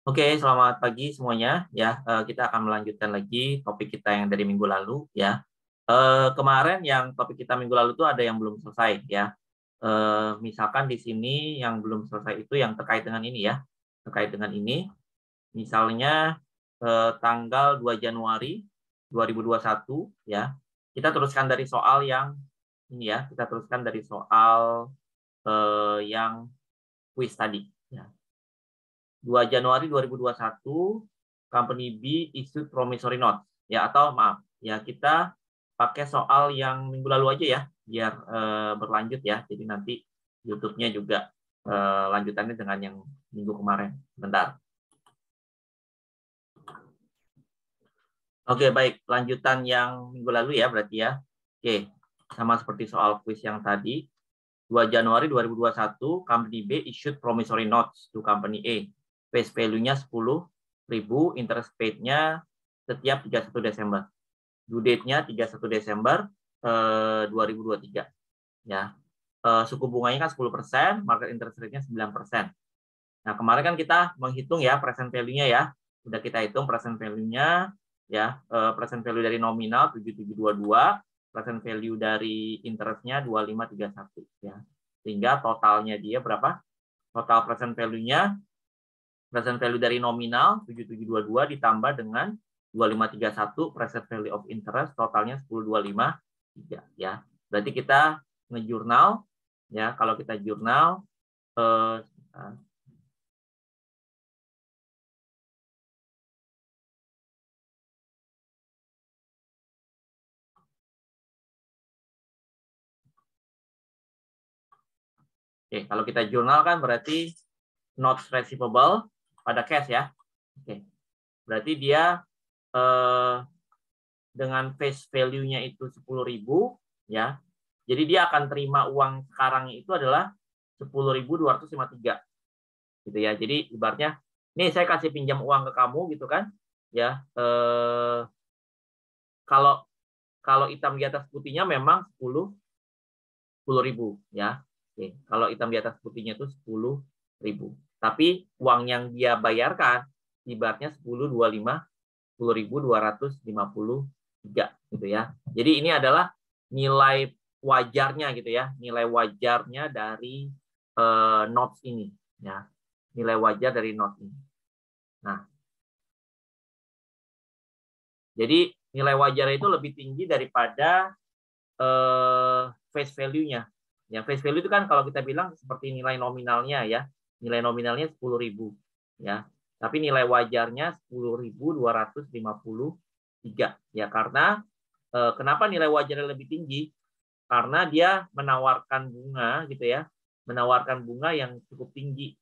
Oke, selamat pagi semuanya. Ya, kita akan melanjutkan lagi topik kita yang dari minggu lalu, ya. Kemarin yang topik kita minggu lalu itu ada yang belum selesai, ya. Misalkan di sini yang belum selesai itu yang terkait dengan ini ya, terkait dengan ini. Misalnya tanggal 2 Januari 2021, ya. Kita teruskan dari soal yang ini ya, kita teruskan dari soal yang kuis tadi, ya. 2 Januari 2021, Company B issued promissory note. Ya, atau maaf, ya kita pakai soal yang minggu lalu aja ya, biar berlanjut ya. Jadi nanti YouTube-nya juga lanjutannya dengan yang minggu kemarin. Bentar. Oke, baik. Lanjutan yang minggu lalu ya berarti ya. Oke, sama seperti soal quiz yang tadi. 2 Januari 2021, Company B issued promissory notes to Company A. Face value-nya 10.000, interest paid-nya setiap 31 Desember. Due date-nya 31 Desember 2023. Ya. Suku bunganya kan 10%, market interest rate-nya 9%. Nah, kemarin kan kita menghitung ya present value-nya ya. Udah kita hitung present value-nya ya, present value dari nominal 7722, present value dari interest-nya 2531 ya. Sehingga totalnya dia berapa? Total present value-nya, present value dari nominal 7722 ditambah dengan 2531 present value of interest, totalnya 10253 ya. Berarti kita ngejurnal ya, kalau kita jurnal oke, kalau kita jurnal kan berarti notes receivable pada cash ya. Oke. Berarti dia dengan face value-nya itu 10.000 ya. Jadi dia akan terima uang sekarang itu adalah 10.253 gitu ya. Jadi ibaratnya nih saya kasih pinjam uang ke kamu gitu kan. Ya, kalau kalau hitam di atas putihnya memang 10.000 ya. Oke, kalau hitam di atas putihnya itu 10.000. Tapi uang yang dia bayarkan ibaratnya 10.253 gitu ya. Jadi ini adalah nilai wajarnya gitu ya, nilai wajarnya dari notes ini ya. Nilai wajar dari notes ini. Nah, jadi nilai wajar itu lebih tinggi daripada face value-nya. Ya, face value itu kan kalau kita bilang seperti nilai nominalnya ya. Nilai nominalnya 10.000 ya. Tapi nilai wajarnya 10.253 ya, karena kenapa nilai wajarnya lebih tinggi? Karena dia menawarkan bunga gitu ya. Menawarkan bunga yang cukup tinggi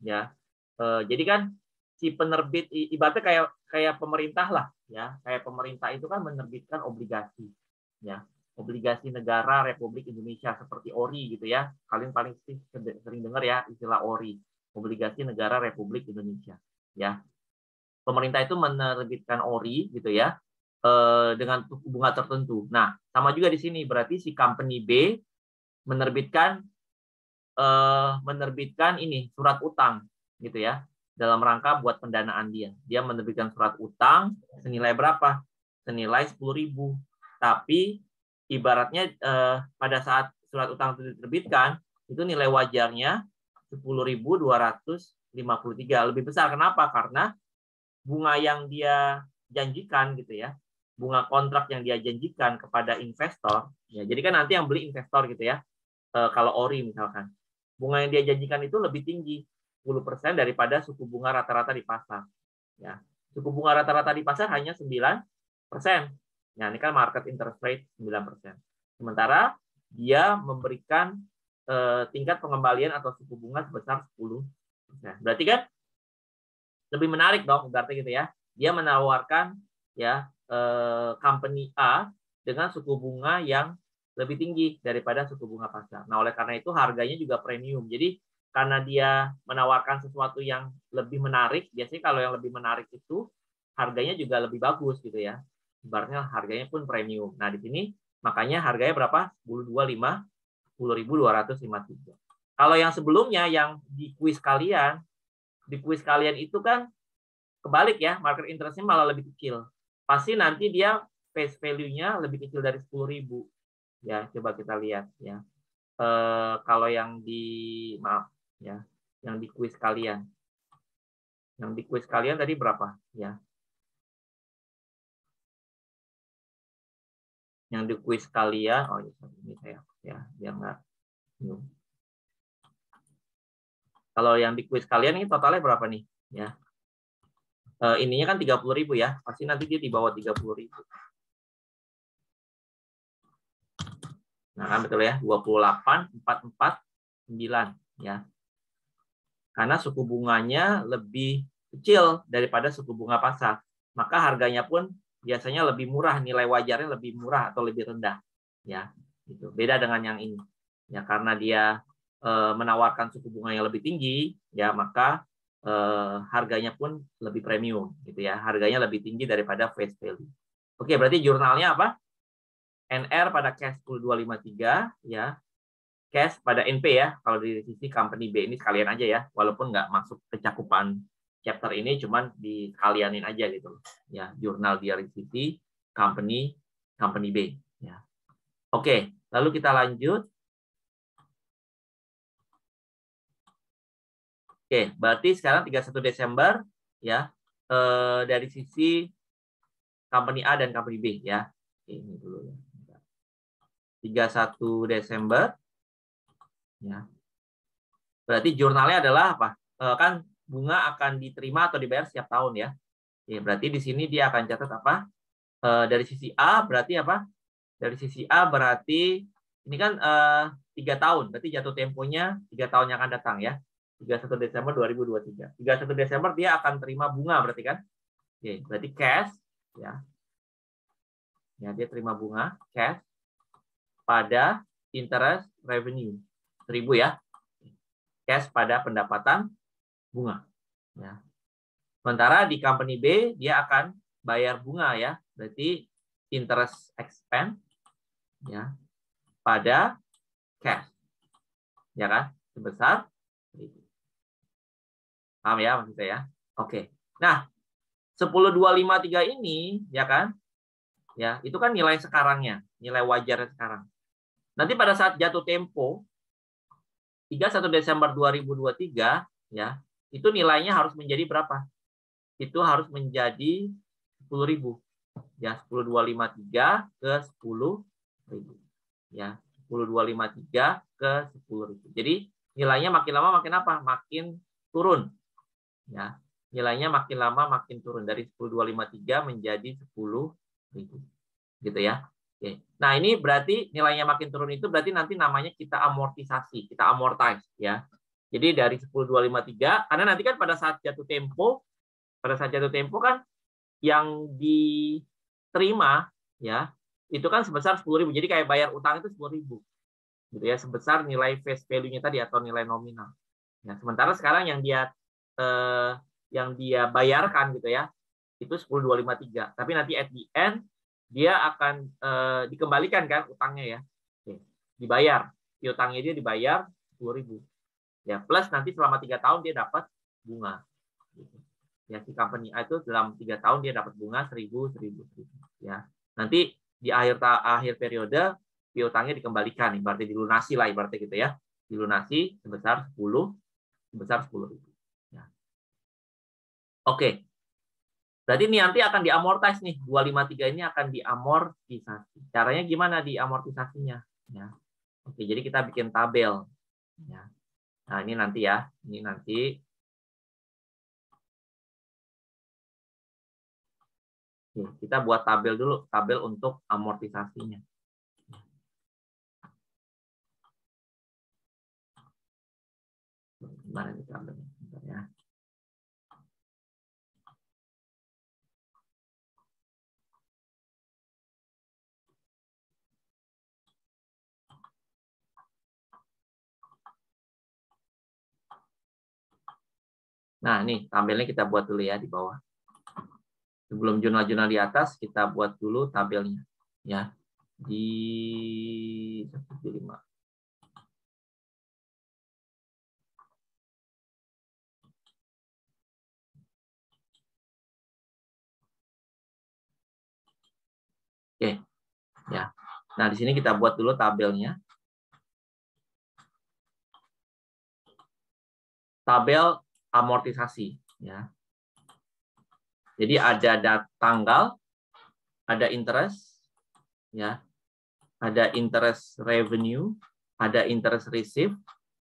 ya. Jadi kan si penerbit ibaratnya kayak kayak pemerintah lah ya. Kayak pemerintah itu kan menerbitkan obligasi ya, obligasi negara Republik Indonesia seperti ORI gitu ya. Kalian paling sering dengar ya istilah ORI, obligasi negara Republik Indonesia ya. Pemerintah itu menerbitkan ORI gitu ya, dengan bunga tertentu. Nah, sama juga di sini berarti si company B menerbitkan ini surat utang gitu ya, dalam rangka buat pendanaan dia. Dia menerbitkan surat utang senilai berapa? Senilai 10.000. Tapi ibaratnya pada saat surat utang itu diterbitkan, itu nilai wajarnya 10.253, lebih besar. Kenapa? Karena bunga yang dia janjikan gitu ya, bunga kontrak yang dia janjikan kepada investor, ya. Jadi kan nanti yang beli investor gitu ya. Kalau ORI misalkan, bunga yang dia janjikan itu lebih tinggi 10% daripada suku bunga rata-rata di pasar. Ya, suku bunga rata-rata di pasar hanya 9%. Nah, ini kan market interest rate 9%. Sementara dia memberikan tingkat pengembalian atau suku bunga sebesar 10%. Berarti kan lebih menarik dong, berarti gitu ya. Dia menawarkan ya company A dengan suku bunga yang lebih tinggi daripada suku bunga pasar. Nah, oleh karena itu harganya juga premium. Jadi karena dia menawarkan sesuatu yang lebih menarik, biasanya kalau yang lebih menarik itu harganya juga lebih bagus gitu ya. Ibaratnya harganya pun premium. Nah, di sini makanya harganya berapa? 10.253. Kalau yang sebelumnya yang di kuis kalian itu kan kebalik ya, market interest-nya malah lebih kecil. Pasti nanti dia face value-nya lebih kecil dari 10.000. Ya, coba kita lihat ya. Kalau yang di maaf ya, yang di kuis kalian. Yang di kuis kalian tadi berapa ya? Yang di kuis kalian, oh ini saya ya, biar nggak. Kalau yang di kuis kalian ini totalnya berapa nih? Ya, ininya kan 30.000 ya, pasti nanti dia di bawah 30.000. Nah, kan betul ya, 28,449 ya. Karena suku bunganya lebih kecil daripada suku bunga pasar, maka harganya pun biasanya lebih murah, nilai wajarnya lebih murah atau lebih rendah. Ya, itu beda dengan yang ini. Ya, karena dia menawarkan suku bunga yang lebih tinggi, ya maka harganya pun lebih premium, gitu ya. Harganya lebih tinggi daripada face value. Oke, berarti jurnalnya apa? NR pada cash 10253 ya, cash pada NP ya, kalau di sisi company B ini sekalian aja ya, walaupun nggak masuk ke cakupan chapter ini, cuman dikalianin aja gitu ya, jurnal di sisi company B ya. Oke, lalu kita lanjut. Oke, berarti sekarang 31 Desember ya, dari sisi company A dan company B ya. Ini dulu ya. 31 Desember ya. Berarti jurnalnya adalah apa? Kan bunga akan diterima atau dibayar setiap tahun ya. Ya, berarti di sini dia akan catat apa? Dari sisi A berarti apa? Dari sisi A berarti ini kan 3 tahun, berarti jatuh temponya 3 tahun yang akan datang ya. 31 Desember 2023. 31 Desember dia akan terima bunga berarti kan? Oke, berarti cash ya. Ya, dia terima bunga cash pada interest revenue 1.000 ya. Cash pada pendapatan bunga ya. Sementara di company B dia akan bayar bunga ya. Berarti interest expense ya pada cash. Ya kan? Sebesar 1.000. Paham ya maksud saya? Oke. Nah, 10.253 ini ya kan? Ya, itu kan nilai sekarangnya, nilai wajarnya sekarang. Nanti pada saat jatuh tempo 31 Desember 2023 ya, itu nilainya harus menjadi berapa? Itu harus menjadi 10.000. Ya, 10.253 ke 10.000. Ya, 10.253 ke 10.000. Jadi nilainya makin lama makin apa? Makin turun. Ya, nilainya makin lama makin turun dari 10.253 menjadi 10.000. Gitu ya. Oke. Nah, ini berarti nilainya makin turun itu berarti nanti namanya kita amortisasi, kita amortize ya. Jadi dari 10.253 karena nanti kan pada saat jatuh tempo kan yang diterima ya, itu kan sebesar 10.000. Jadi kayak bayar utang itu 10.000. Gitu ya, sebesar nilai face value-nya tadi atau nilai nominal. Ya, sementara sekarang yang dia bayarkan gitu ya, itu 10.253. Tapi nanti at the end dia akan dikembalikan kan utangnya ya. Oke. Dibayar. Piutangnya dia dibayar 10.000. Ya, plus nanti selama 3 tahun dia dapat bunga. Gitu. Ya, si company A itu dalam 3 tahun dia dapat bunga 1.000. Ya. Nanti di akhir periode piutangnya dikembalikan, ibaratnya dilunasi lah ibaratnya gitu ya. Dilunasi sebesar 10.000. Ya. Oke. Berarti ini nanti akan diamortis nih. 253 ini akan diamortisasi. Caranya gimana diamortisasinya? Ya. Oke, jadi kita bikin tabel. Ya. Nah, ini nanti ya. Ini nanti. Oke, kita buat tabel dulu. Tabel untuk amortisasinya. Gimana nih tabelnya? Bentar ya. Nah, ini tabelnya kita buat dulu ya di bawah. Sebelum jurnal-jurnal di atas, kita buat dulu tabelnya. Ya. Di 1.5. Oke. Ya. Nah, di sini kita buat dulu tabelnya. Tabel amortisasi, ya. Jadi ada tanggal, ada interest, ya. Ada interest revenue, ada interest receive,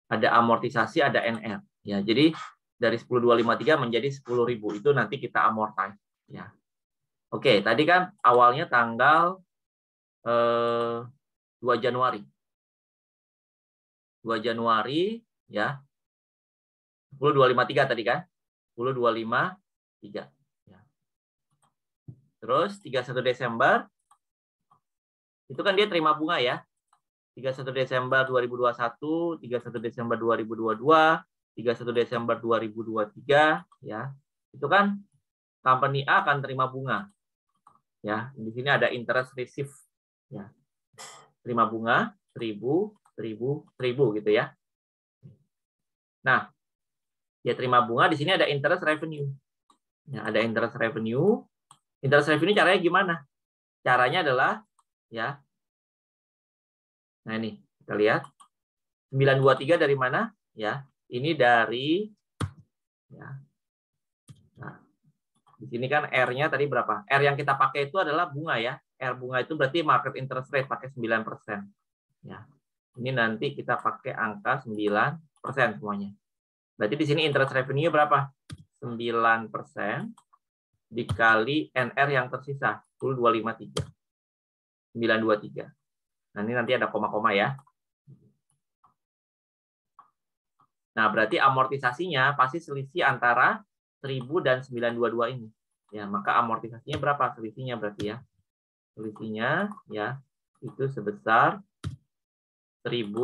ada amortisasi, ada NR. Ya, jadi dari 10.253 menjadi 10.000 itu nanti kita amortize, ya. Oke, tadi kan awalnya tanggal 2 Januari. 2 Januari, ya. 10.253 tadi kan? 10.253. Ya. Terus 31 Desember itu kan dia terima bunga ya. 31 Desember 2021, 31 Desember 2022, 31 Desember 2023 ya. Itu kan company A akan terima bunga. Ya, di sini ada interest receive ya. Terima bunga 1.000, 1.000, 1.000 gitu ya. Nah, dia terima bunga, di sini ada interest revenue. Ya, ada interest revenue. Interest revenue caranya gimana? Caranya adalah ya. Nah, ini kita lihat 923 dari mana? Ya, ini dari ya. Nah, di sini kan R-nya tadi berapa? R yang kita pakai itu adalah bunga ya. R bunga itu berarti market interest rate pakai 9%. Ya. Ini nanti kita pakai angka 9% semuanya. Berarti di sini interest revenue berapa? 9% dikali NR yang tersisa 10.253. 923. Nah, ini nanti ada koma-koma ya. Nah, berarti amortisasinya pasti selisih antara 1.000 dan 922 ini. Ya, maka amortisasinya berapa? Selisihnya berarti ya. Selisihnya ya itu sebesar 1.000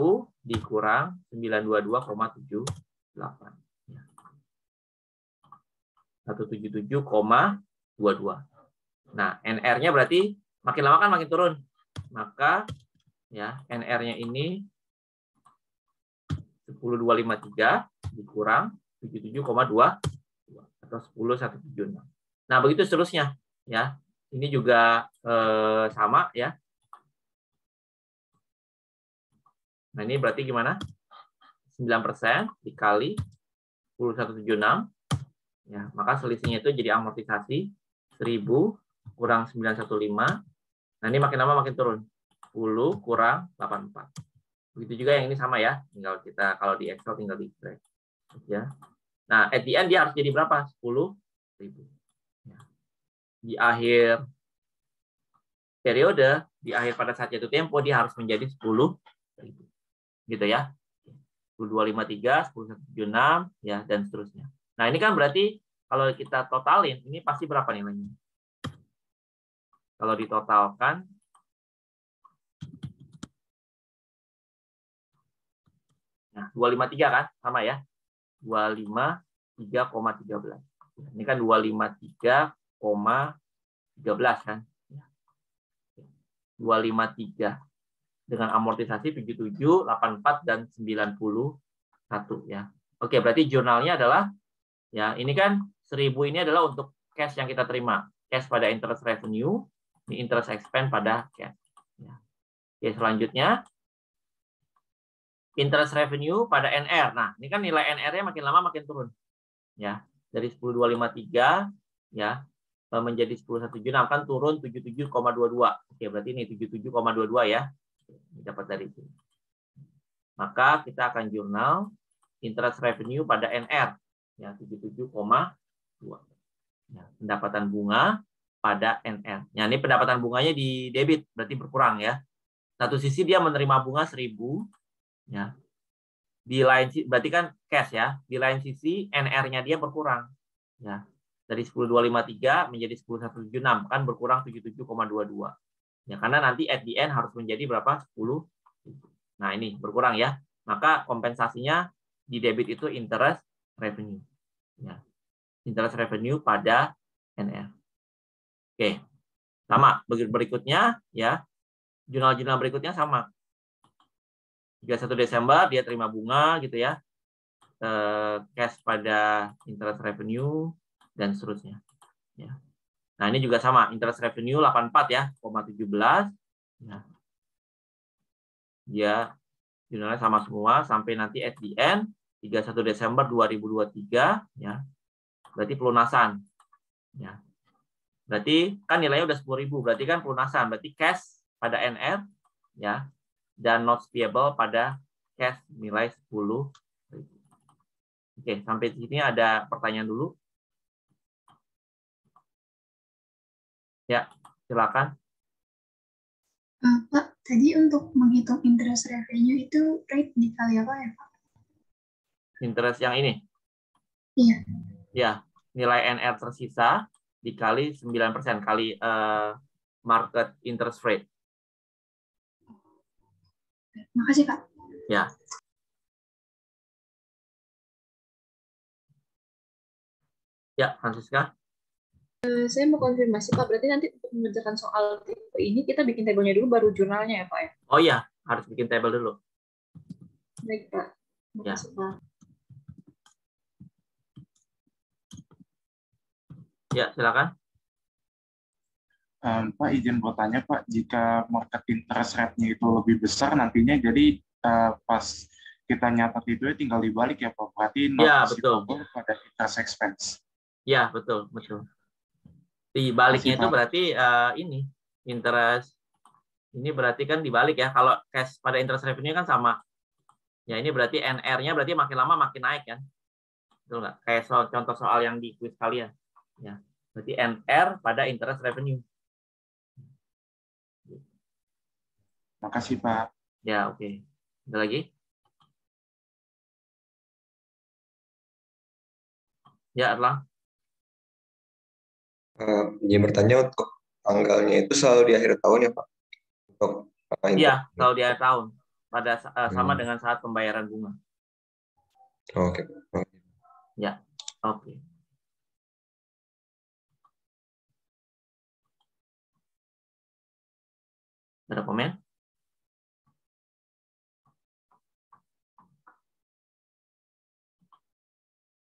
dikurang 922,78. Ya. 177,22. Nah, NR-nya berarti makin lama kan makin turun. Maka ya NR-nya ini 10.253 dikurang 77,2 atau 10.176. Nah, begitu seterusnya ya. Ini juga sama ya. Nah, ini berarti gimana? 9% dikali 10.176 ya, maka selisihnya itu jadi amortisasi 1.000 kurang 915. Nah, ini makin lama makin turun. 10 kurang 84. Begitu juga yang ini sama ya. Tinggal kita kalau di Excel tinggal di drag ya. Nah, at the end dia harus jadi berapa? 10.000. Ya. Di akhir periode, di akhir pada saat jatuh tempo dia harus menjadi 10.000. Gitu ya. 10.253, 10.176 ya dan seterusnya. Nah, ini kan berarti kalau kita totalin ini pasti berapa nilainya? Kalau ditotalkan nah 253 kan sama ya. 253,13. Ini kan 253,13 kan. 253 dengan amortisasi 77, 84 dan 91 ya. Oke, berarti jurnalnya adalah ya, ini kan 1.000 ini adalah untuk cash yang kita terima. Cash pada interest revenue, ini interest expense pada cash. Ya. Oke, selanjutnya interest revenue pada NR. Nah, ini kan nilai NR-nya makin lama makin turun. Ya, dari 10.253 ya menjadi 10.176 kan turun 77,22. Oke, berarti ini 77,22 ya. Dapat dari sini. Maka kita akan jurnal interest revenue pada NR ya 77,2. Ya, pendapatan bunga pada NR. Ya, ini pendapatan bunganya di debit berarti berkurang ya. Satu sisi dia menerima bunga 1.000 ya. Di lain berarti kan cash ya. Di lain sisi NR-nya dia berkurang. Ya. Dari 10.253 menjadi 10.176 kan berkurang 77,22. Ya, karena nanti at the end harus menjadi berapa? 10. Nah, ini berkurang ya. Maka kompensasinya di debit itu interest revenue. Ya. Interest revenue pada NR. Oke. Sama. Berikutnya ya. Jurnal-jurnal berikutnya sama. 31 Desember dia terima bunga gitu ya. Cash pada interest revenue dan seterusnya. Ya. Nah, ini juga sama, interest revenue 84 ya, 0,17. Nah, dia jurnalnya sama semua sampai nanti at the end 31 Desember 2023 ya. Berarti pelunasan. Ya. Berarti kan nilainya udah 10.000, berarti kan pelunasan, berarti cash pada NR ya dan notes payable pada cash nilai 10.000. Oke, sampai di sini ada pertanyaan dulu. Ya, silakan. Pak, tadi untuk menghitung interest revenue itu rate dikali apa ya, Pak? Interest yang ini. Iya. Ya, nilai NR tersisa dikali 9% kali market interest rate. Makasih, Pak. Ya. Ya, Francisca. Saya mau konfirmasi, Pak. Berarti nanti untuk mengerjakan soal tipe ini, kita bikin tabelnya dulu, baru jurnalnya ya, Pak? Ya? Oh iya, harus bikin tabel dulu. Baik, Pak. Ya. Makasih, Pak. Ya, silakan. Pak, izin bertanya, Pak, jika market interest rate-nya itu lebih besar nantinya, jadi pas kita nyatet itu ya tinggal dibalik ya, Pak. Berarti not Ya, receivable betul. pada interest expense. Ya, betul, betul. Di baliknya itu berarti ini interest ini berarti kan dibalik ya. Kalau cash pada interest revenue kan sama. Ya, ini berarti NR-nya berarti makin lama makin naik kan. Betul nggak? Kayak contoh soal yang di quiz kalian. Ya. Berarti NR pada interest revenue. Makasih, Pak. Ya, oke. Ada lagi? Ya, Erlang. Izin bertanya untuk tanggalnya itu selalu di akhir tahun ya Pak? Untuk Iya, kalau di akhir tahun pada sama Hmm. dengan saat pembayaran bunga. Oke. Ya, oke. Ada komen?